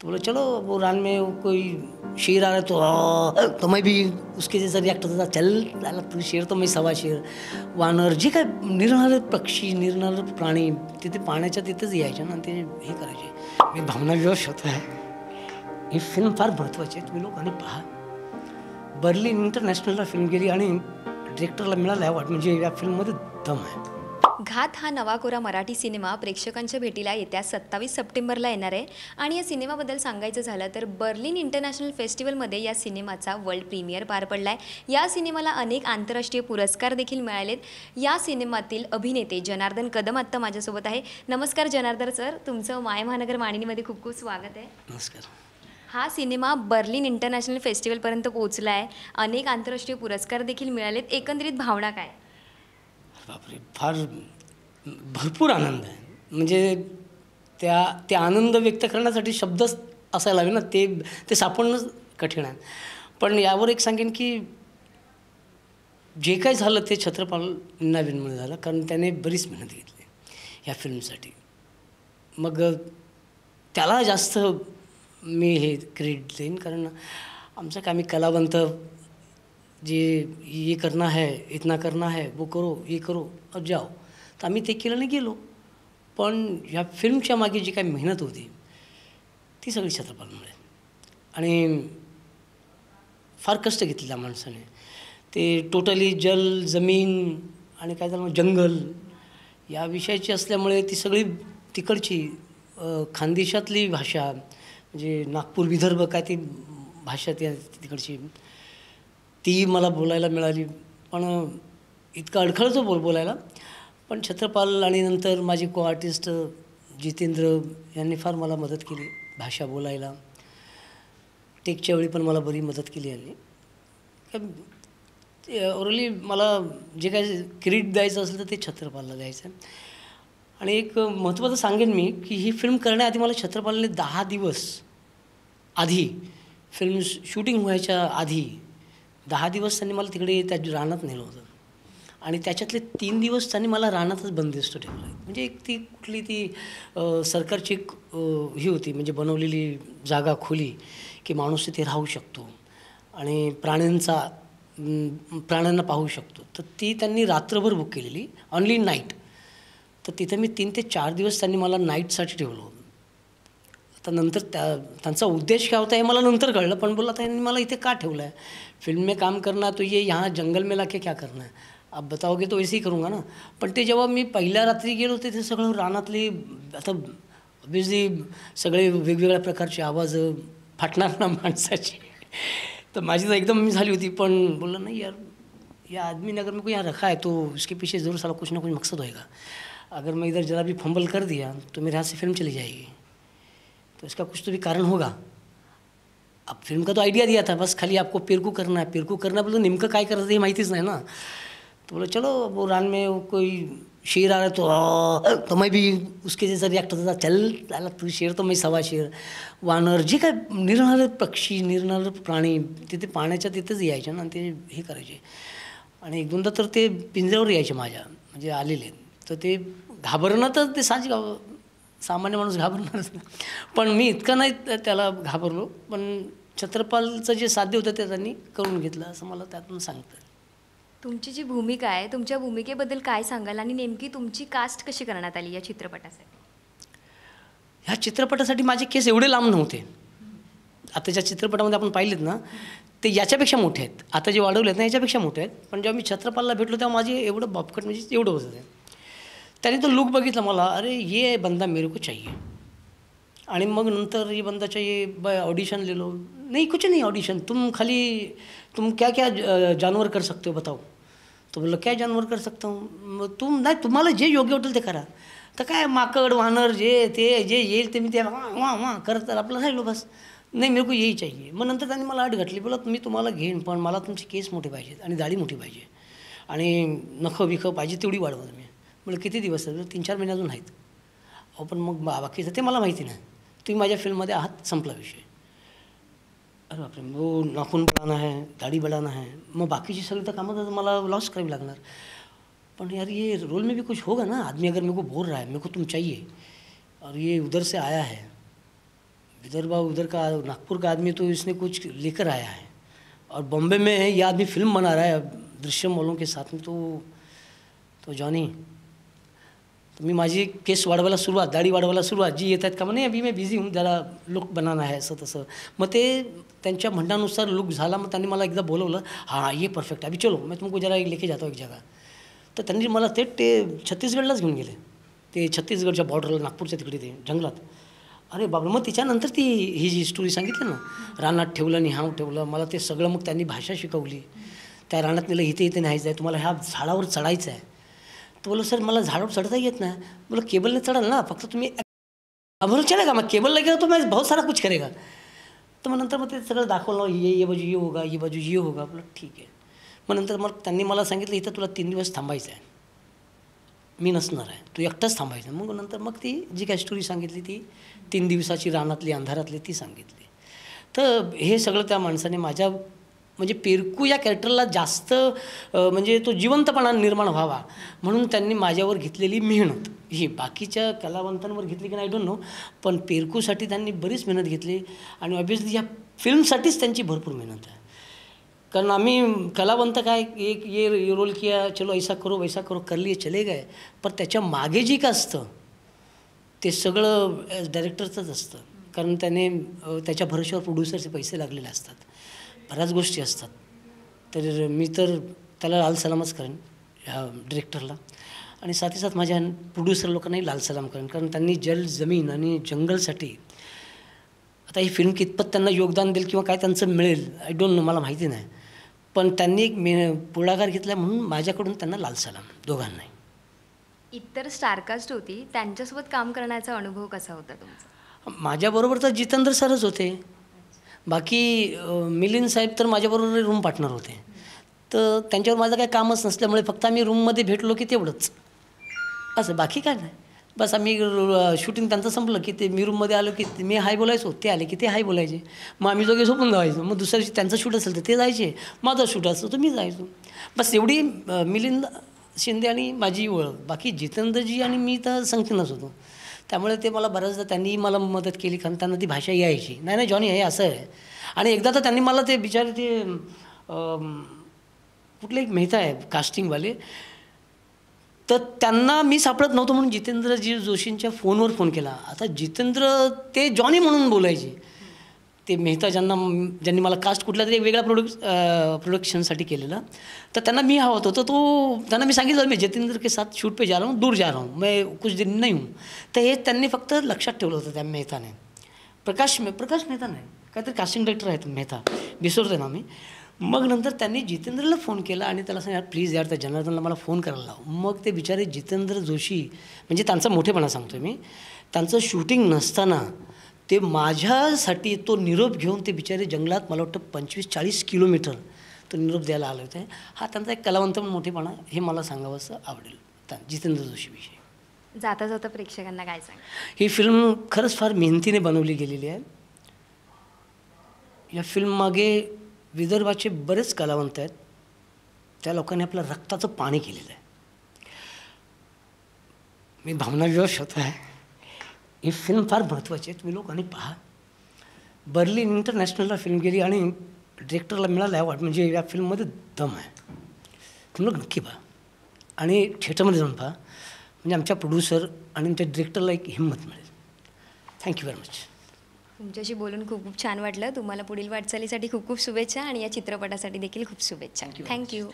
तो बोला चलो वो रान में वो कोई शेर आ रहा है तो मैं भी उसके जैसा रिॲक्ट होत होता. चल आला तू शेर तर मी सवा शेर. वानर जे काय निरनिराळे पक्षी निरनिराळे प्राणी तिथे पाण्याच्या तिथेच यायचे ना ते हे करायचे. मी भावनाविवश होतो आहे. ही फिल्म फार महत्त्वाची आहे. तुम्ही लोकांनी पहा. बर्लिन इंटरनॅशनलला फिल्म गेली आणि डिरेक्टरला मिळालं अवॉर्ड. म्हणजे या फिल्ममध्ये दम आहे. घात हा नवा कोरा मराठी सिनेमा प्रेक्षकांच्या भेटीला येत्या 27 सप्टेंबरला येणार आहे. आणि या सिनेमाबद्दल सांगायचं झालं तर बर्लिन इंटरनॅशनल फेस्टिवलमध्ये या सिनेमाचा वर्ल्ड प्रीमियर पार पडला आहे. या सिनेमाला अनेक आंतरराष्ट्रीय पुरस्कार देखील मिळालेत. या सिनेमातील अभिनेते जनार्दन कदम आत्ता माझ्यासोबत आहे. नमस्कार जनार्दन सर, तुमचं माय महानगर मानिनीमध्ये खूप खूप स्वागत आहे. नमस्कार. हा सिनेमा बर्लिन इंटरनॅशनल फेस्टिवलपर्यंत पोहोचला आहे. अनेक आंतरराष्ट्रीय पुरस्कार देखील मिळालेत. एकंदरीत भावना काय? बापरे, फार भरपूर आनंद आहे. म्हणजे ते आनंद व्यक्त करण्यासाठी शब्दच असायला हवे ना. ते सापडणं कठीण आहे. पण यावर एक सांगेन की जे काही झालं ते छत्रपाल नवीनमुळे झालं. कारण त्याने बरीच मेहनत घेतली ह्या फिल्मसाठी. मग त्याला जास्त मी हे क्रेडिट देईन. कारण आमचं काय, आम्ही कलावंत जे ये करना है इतना करना है वो करो ये करो और जाओ, तर आम्ही ते केलं नाही गेलो. पण ह्या फिल्मच्या मागे जी काही मेहनत होती ती सगळी छत्रपालमुळे. आणि फार कष्ट घेतले त्या माणसाने. ते टोटली जल जमीन आणि काय झालं जंगल या विषयाची असल्यामुळे ती सगळी तिकडची खानदेशातली भाषा, म्हणजे नागपूर विदर्भ काय ती भाषा तिकडची ती मला बोलायला मिळाली. पण इतकं अडखळतो बोलायला. पण छत्रपाल आणि नंतर माझे को आर्टिस्ट जितेंद्र यांनी फार मला मदत केली भाषा बोलायला. टेकच्या वेळी पण मला बरी मदत केली यांनी. ओरली मला जे काही क्रेडिट द्यायचं असेल तर ते छत्रपालला द्यायचं आहे. आणि एक महत्त्वाचं सांगेन मी की ही फिल्म करण्याआधी मला छत्रपालने 10 दिवस आधी, फिल्म शूटिंग व्हायच्या आधी 10 दिवस त्यांनी मला तिकडे त्या रानात नेलं होतं. आणि त्याच्यातले 3 दिवस त्यांनी मला रानातच बंदिस्त ठेवलं आहे. म्हणजे एक ती कुठली ती सरकारची एक ही होती, म्हणजे बनवलेली जागा खोली की माणूस तिथे राहू शकतो आणि प्राण्यांना पाहू शकतो. तर ती त्यांनी रात्रभर बुक केलेली, ऑनली नाईट. तर तिथं मी 3 ते 4 दिवस त्यांनी मला नाईटसाठी ठेवलं होतं. आता नंतर त्यांचा उद्देश काय होता हे मला नंतर कळलं. पण बोलला त्यांनी मला इथे का ठेवलं आहे, फिल्म में काम करना तो ये यहाँ जंगल में लाके क्या करना है, आप बताओगे तो ऐसे ही करूँगा ना. पण ते जेव्हा मी पहिल्या रात्री गेलो होते ते सगळं रानातली, आता ऑब्वियसली सगळे वेगवेगळ्या प्रकारचे आवाज फाटणार ना माणसाचे. तर माझी तर एकदम मी झाली होती. पण बोलला नहीं यार, या आदमी ने अगर मेरे को यहाँ रखा है तो उसके पीछे ज़रूर साला कुछ ना कुछ मकसद होएगा. अगर मैं इधर जरा भी फंबल कर दिया तो मेरे हाथ से फिल्म चली जाएगी. तो इसका कुछ तो भी कारण होगा. अब फिल्म का तो आइडिया दिया था, बस खाली आपको पेरकू करना है. पेरकू करना बोलतो नेमकं काय करायचं हे माहितीच नाही ना. तो बोला चलो वो रान में वो कोई शेर आ रहा है तो मैं भी उसके जैसा रिॲक्ट होत होता. चल आला तू शेर तर मी सवा शेर. वानर जे काय निरनिराळे पक्षी निरनिराळे प्राणी तिथे पाण्याच्या तिथेच यायचे ना ते हे करायचे. आणि 1-2दा तर ते पिंजऱ्यावर यायचे माझ्या, म्हणजे आलेले. तर ते घाबरणं तर ते सामान्य माणूस घाबरणारच ना. पण मी इतकं नाही त्याला घाबरलो. पण छत्रपालचं जे साध्य होतं ते त्यांनी करून घेतलं असं मला त्यातून सांगतं. तुमची जी भूमिका आहे, तुमच्या भूमिकेबद्दल काय सांगाल आणि नेमकी तुमची कास्ट कशी करण्यात आली या चित्रपटासाठी? ह्या चित्रपटासाठी माझे केस एवढे लांब नव्हते. आता ज्या चित्रपटामध्ये आपण पाहिलेत ना ते याच्यापेक्षा मोठे आहेत. आता जे वाढवले आहेत ना याच्यापेक्षा मोठे आहेत. पण जेव्हा मी छत्रपालला भेटलो तेव्हा माझे एवढं बॉबकट म्हणजे एवढं होतं ते. त्याने तो लुक बघितला मला, अरे ये बंदा मेरे को चाहिए. आणि मग नंतर ये बंदा चाहिए ऑडिशन ले लो. नहीं कुछ नहीं ऑडिशन, तुम क्या क्या जानवर कर सकते हो बताओ. तो बोललो क्या जानवर कर सकता हूँ. तुम्हाला जे योग्य वाटेल ते करा. तर काय माकड वानर जे येईल ते मी ते वा करत आपलं राहिलो बस. नाही मेरे को यही चाहिए. मग नंतर त्यांनी मला अट घातली. बोला मी तुम्हाला घेईन पण मला तुमचे केस मोठे पाहिजेत आणि दाढी मोठी पाहिजे आणि नखं बिखं पाहिजे तेवढी वाढवा तुम्ही. म्हणजे किती दिवस आहेत? 3-4 महिने अजून आहेत. अहो पण मग बाकीचं ते मला माहिती नाही. तुम्ही माझ्या फिल्ममध्ये आहात, संपला विषय. अरे बापरे, वो नाखून बढ़ाना है, दाढ़ी बढ़ाना है, मग बाकीची सगळी तर कामं तर मला लॉस करावी लागणार. पण यार ये रोल में भी कुछ होगा ना. आदमी अगर मेरे को बोल रहा है मेरे को तुम चाहिए और ये उधर से आया है, विदर्भा उधर का नागपुर का आदमी तो इसने कुछ लेकर आया है और बॉम्बे में ये आदमी फिल्म बना रहा है दृश्यम वालों के साथ में. तो जॉनी, तर मी माझी केस वाढवायला सुरुवात, दाढी वाढवायला सुरुवात, जी येत आहेत का म्हणे अभी मैं बिझी हूँ, जरा लुक बनाना है असं तसं. मग ते त्यांच्या म्हणण्यानुसार लुक झाला. मग त्यांनी मला एकदा बोलवलं, हां ये परफेक्ट, अभी चलो मैं तुमको जरा लेके जाता हूँ एक जगह. तर त्यांनी मला ते छत्तीसगडलाच घेऊन गेले. ते छत्तीसगडच्या बॉर्डरला, नागपूरच्या तिकडे ते जंगलात. अरे बाबा, मग तिच्यानंतर ती ही जी स्टोरी सांगितली ना, रानात ठेवलं आणि हाव ठेवलं, मला ते सगळं. मग त्यांनी भाषा शिकवली. त्या रानात नेलं, इथे इथे न्यायचं आहे, तुम्हाला ह्या झाडावर चढायचं आहे. तो बोलो सर मला झाडावर चढ़ता ही येत नाही. बोलो केबलने चढाल ना, फक्त तुम्ही. बोलो चलेगा, मैं केबल लगेगा तो मैं बहुत सारा कुछ करेगा. तर मग नंतर मग ते सगळं दाखवलं, ये बाजू ये होगा, ये बाजू ये होगा. बोलो ठीक आहे. मग नंतर मग त्यांनी मला सांगितलं, इथं तुला 3 दिवस थांबायचं आहे, मी नसणार आहे, तू एकटाच थांबायचं. मग नंतर मग ती जी काय स्टोरी सांगितली ती 3 दिवसाची रानातली अंधारातली ती सांगितली. तर हे सगळं त्या माणसाने माझ्या म्हणजे पेरकू या कॅरेक्टरला जास्त म्हणजे तो जिवंतपणा निर्माण व्हावा म्हणून त्यांनी माझ्यावर घेतलेली मेहनत ही बाकीच्या कलावंतांवर घेतली की नाही, आय डोंट नो, पण पेरकूसाठी त्यांनी बरीच मेहनत घेतली. आणि ऑब्वियसली या फिल्मसाठीच त्यांची भरपूर मेहनत आहे. कारण आम्ही कलावंत काय, एक ये रोल किया, चलो ऐसा करो वैसा करो, कर लिए चले गए. पण त्याच्या मागे जी का असतं ते सगळं डायरेक्टरचंच असतं. कारण त्याने त्याच्या भरोश्यावर प्रोड्युसरचे पैसे लागलेले असतात, बऱ्याच गोष्टी असतात. तर मी तर त्याला लाल सलामच करेन ह्या डिरेक्टरला. आणि साथी साथ माझ्या प्रोड्युसर लोकांनाही लाल सलाम करेन. कारण त्यांनी जल जमीन आणि जंगलसाठी, आता ही फिल्म कितपत त्यांना योगदान देईल किंवा काय त्यांचं मिळेल आय डोंट नो, मला माहिती नाही. पण त्यांनी एक पुढाकार घेतला म्हणून माझ्याकडून त्यांना लाल सलाम दोघांनाही. इतर स्टारकास्ट होती, त्यांच्यासोबत काम करण्याचा अनुभव कसा होता तुमचा? माझ्याबरोबर तर जितेंद्र सरच होते. बाकी मिलिंद साहेब तर माझ्याबरोबर रूम पार्टनर होते. तर त्यांच्यावर माझं काही कामच नसल्यामुळे फक्त आम्ही रूममध्ये भेटलो की तेवढंच, असं बाकी काय नाही. बस आम्ही शूटिंग त्यांचं संपलं की ते मी रूममध्ये आलो की मी हाय बोलायचो, ते आले की ते हाय बोलायचे. मग आम्ही दोघे झोपून जायचो. मग दुसऱ्या दिवशी त्यांचं शूट असेल तर ते जायचे, माझं शूट असतं तर मी जायचो. बस एवढी मिलिंद शिंदे आणि माझी ओळख. बाकी जितेंद्रजी आणि मी तर संगतीनच होतो. त्यामुळे ते मला बऱ्याचदा त्यांनी मला मदत केली, कारण त्यांना ती भाषा यायची. नाही नाही जॉनी हे असं आहे. आणि एकदा तर त्यांनी मला ते बिचारे ते कुठले एक मेहता आहे कास्टिंगवाले, तर त्यांना मी सापडत नव्हतो म्हणून जितेंद्रजी जोशींच्या फोनवर फोन केला. आता जितेंद्र ते जॉनी म्हणून बोलायचे, ते मेहता ज्यांनी मला कास्ट कुठल्या तरी एक वेगळ्या प्रोडक्शनसाठी केलेलं. तर त्यांना मी हवा होतो. तर त्यांना मी सांगितलं, मी जितेंद्र के साथ शूट पे जा रहा हूँ, दूर जा रहा हूँ, मैं कुछ दिन नहीं हूँ. तर हे त्यांनी फक्त लक्षात ठेवलं होतं त्या मेहताने. प्रकाश मेहता नाही, काहीतरी कास्टिंग डायरेक्टर आहेत मेहता, विसरते ना मी. मग नंतर त्यांनी जितेंद्रला फोन केला आणि त्याला सांगितलं, यार प्लीज यार त्या जनार्दनला मला फोन करायला लाव. मग ते बिचारे जितेंद्र जोशी, म्हणजे त्यांचा मोठेपणा सांगतो मी, त्यांचं शूटिंग नसताना ते माझ्यासाठी तो निरोप घेऊन ते बिचारे जंगलात मला वाटतं 25-40 किलोमीटर तो निरोप द्यायला आले होते. हा त्यांचा एक कलावंत म्हणून मोठेपणा, हे मला सांगावंसं आवडेल जितेंद्र जोशीविषयी. जाता जाता प्रेक्षकांना काय सांग? ही फिल्म खरंच फार मेहनतीने बनवली गेलेली आहे. या फिल्ममागे विदर्भाचे बरेच कलावंत आहेत. त्या लोकांनी आपलं रक्ताचं पाणी केलेलं आहे. मी भावनाविवश होत आहे. ही फिल्म फार महत्त्वाची आहे, तुम्ही लोकांनी पहा. बर्लिन इंटरनॅशनलला फिल्म गेली आणि डिरेक्टरला मिळालं अवॉर्ड. म्हणजे या फिल्ममध्ये दम आहे, तुम्ही लोक नक्की पहा. आणि थिएटरमध्ये जाऊन पहा, म्हणजे आमच्या प्रोड्युसर आणि आमच्या डिरेक्टरला एक हिंमत मिळेल. Thank you very much. तुमच्याशी बोलून खूप खूप छान वाटलं. तुम्हाला पुढील वाटचालीसाठी खूप खूप शुभेच्छा आणि या चित्रपटासाठी देखील खूप शुभेच्छा. थँक्यू.